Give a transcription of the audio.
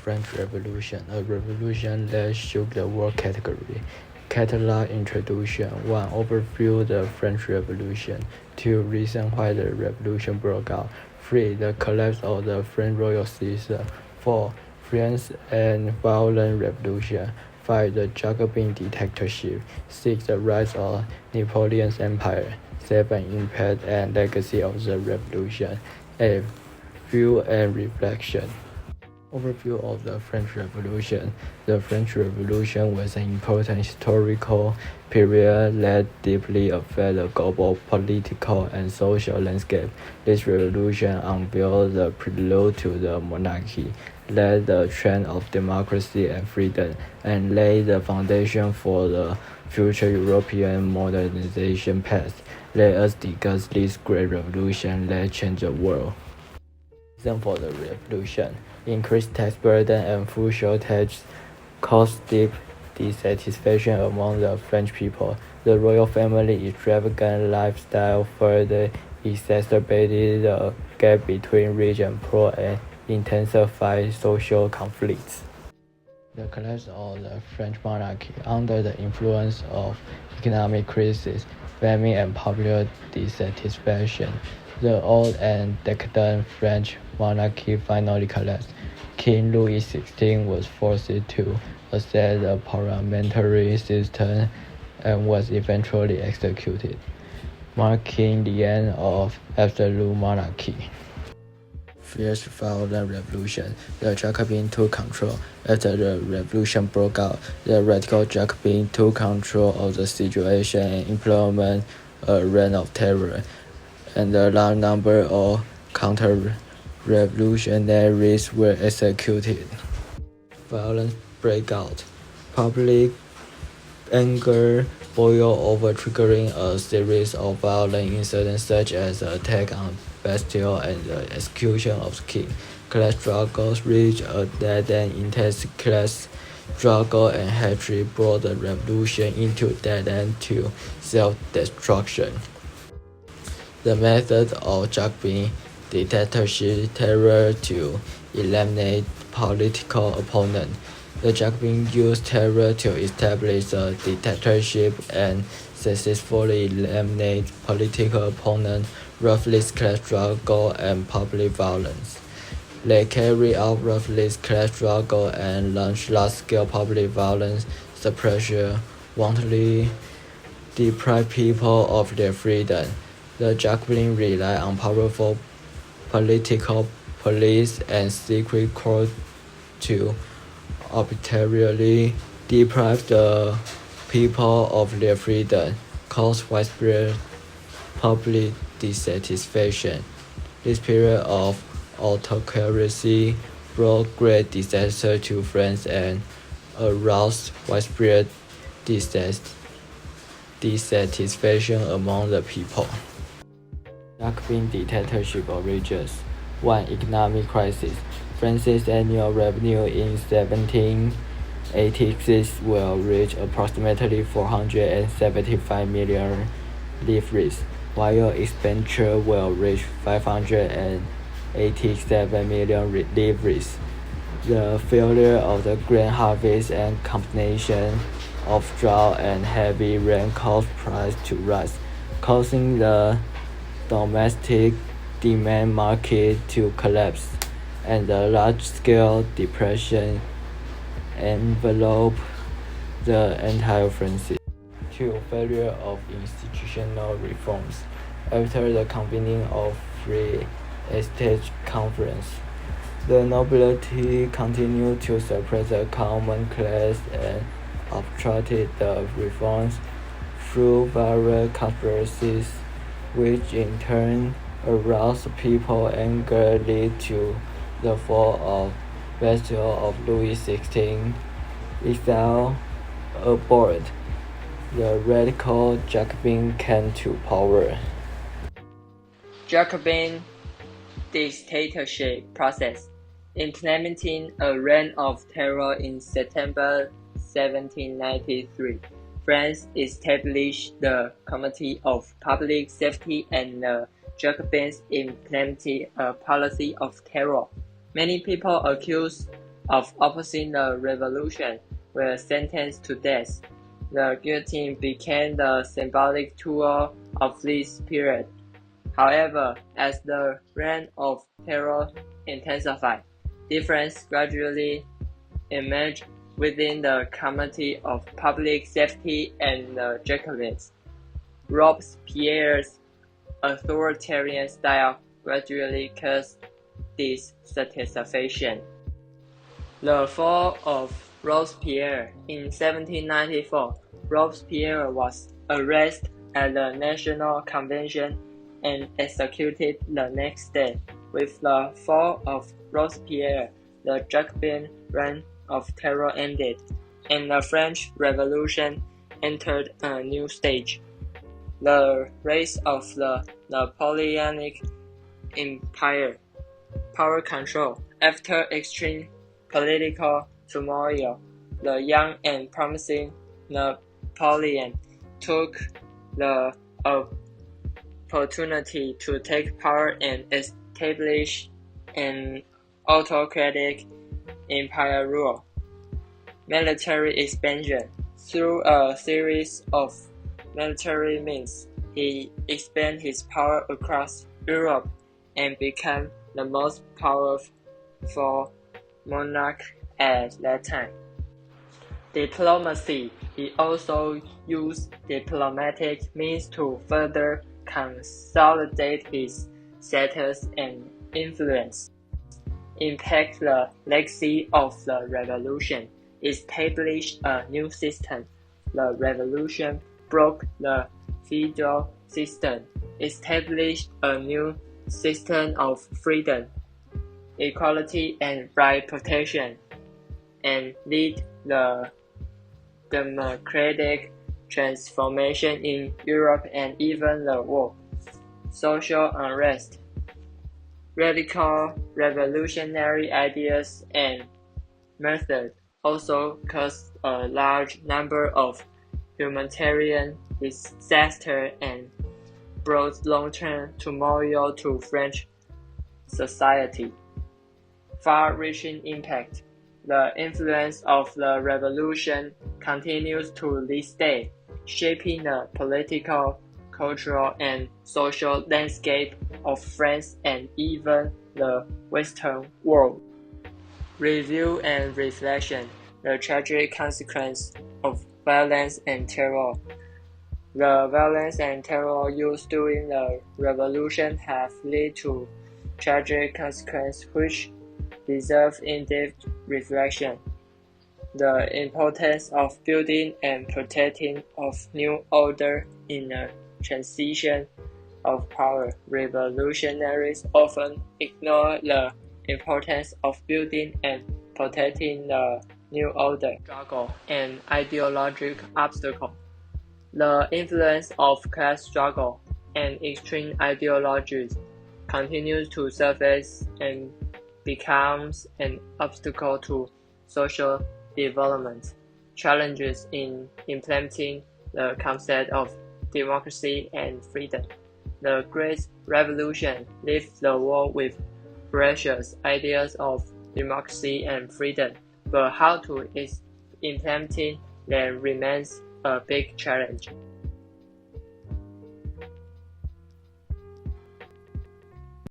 French Revolution, a revolution that shook the world category. Catalog introduction. 1. Overview the French Revolution. 2. Reason why the revolution broke out. 3. The collapse of the French royal system. 4. France and violent revolution. 5. The Jacobin dictatorship. 6. The rise of Napoleon's empire. 7. Impact and legacy of the revolution. 8. View and reflection. Overview of the French Revolution. The French Revolution was an important historical period that deeply affected the global political and social landscape. This revolution unveiled the prelude to the monarchy, led the trend of democracy and freedom, and laid the foundation for the future European modernization path. Let us discuss this great revolution that changed the world. Reason for the revolution. Increased tax burden and food shortage caused deep dissatisfaction among the French people. The royal family extravagant lifestyle further exacerbated the gap between rich and poor and intensified social conflicts. The collapse of the French monarchy. Under the influence of economic crisis, famine, and popular dissatisfaction, the old and decadent French monarchy finally collapsed. King Louis XVI was forced to accept the parliamentary system and was eventually executed, marking the end of absolute monarchy. Fierce violent revolution. The Jacobins took control. After the revolution broke out, the radical Jacobins took control of the situation and implemented a reign of terror, and a large number of counter-revolutionaries were executed. Violence break out. Public anger boiled over, triggering a series of violent incidents such as the attack on Bastille and the execution of the king. Class struggles reached a dead end. Intense class struggle and hatred brought the revolution into dead end to self-destruction. The method of Jacobin dictatorship terror to eliminate political opponents. The Jacobins used terror to establish a dictatorship and successfully eliminate political opponents, ruthless class struggle, and public violence. They carried out ruthless class struggle and launched large-scale public violence suppression, wantonly deprived people of their freedom. The Jacobins relied on powerful political police and secret courts to arbitrarily deprive the people of their freedom, caused widespread public dissatisfaction. This period of autocracy brought great disaster to France and aroused widespread dissatisfaction among the people. Jacobin dictatorship origins. 1. Economic crisis. France's annual revenue in 1786 will reach approximately 475 million livres, while expenditure will reach 587 million livres. The failure of the grain harvest and combination of drought and heavy rain caused prices to rise, causing the domestic demand market to collapse, and the large-scale depression enveloped the entire France. 2. Failure of institutional reforms. After the convening of Free Estate Conference, the nobility continued to suppress the common class and obstructed the reforms through various controversies, which in turn aroused people's anger, lead to the fall of Bastille of Louis XVI. Exile aboard, the radical Jacobin came to power. Jacobin dictatorship process. Implementing a reign of terror in September 1793, France established the Committee of Public Safety, and the Jacobins implemented a policy of terror. Many people accused of opposing the revolution were sentenced to death. The guillotine became the symbolic tool of this period. However, as the reign of terror intensified, differences gradually emerged within the Committee of Public Safety and the Jacobins. Robespierre's authoritarian style gradually caused dissatisfaction. The fall of Robespierre. In 1794, Robespierre was arrested at the National Convention and executed the next day. With the fall of Robespierre, the Jacobin reign of terror ended, and the French Revolution entered a new stage. The rise of the Napoleonic Empire, power control. After extreme political turmoil, the young and promising Napoleon took the opportunity to take power and establish an autocratic empire rule. Military expansion. Through a series of military means, he expanded his power across Europe and became the most powerful monarch at that time. Diplomacy. He also used diplomatic means to further consolidate his status and influence. Impact. The legacy of the revolution established a new system. The revolution broke the feudal system, established a new system of freedom, equality, and right protection, and led the democratic transformation in Europe and even the world. Social unrest. Radical revolutionary ideas and methods also caused a large number of humanitarian disasters and brought long-term turmoil to French society. Far-reaching impact. The influence of the revolution continues to this day, shaping the political, cultural, and social landscape of France and even the Western world. Review and reflection. The tragic consequence of violence and terror. The violence and terror used during the revolution have led to tragic consequences which deserve in-depth reflection. The importance of building and protecting of new order in a transition of power. Revolutionaries often ignore the importance of building and protecting the new order. Struggle and ideological obstacle. The influence of class struggle and extreme ideologies continues to surface and becomes an obstacle to social development. Challenges in implementing the concept of democracy and freedom. The Great Revolution left the world with precious ideas of democracy and freedom, but how to implement them remains a big challenge.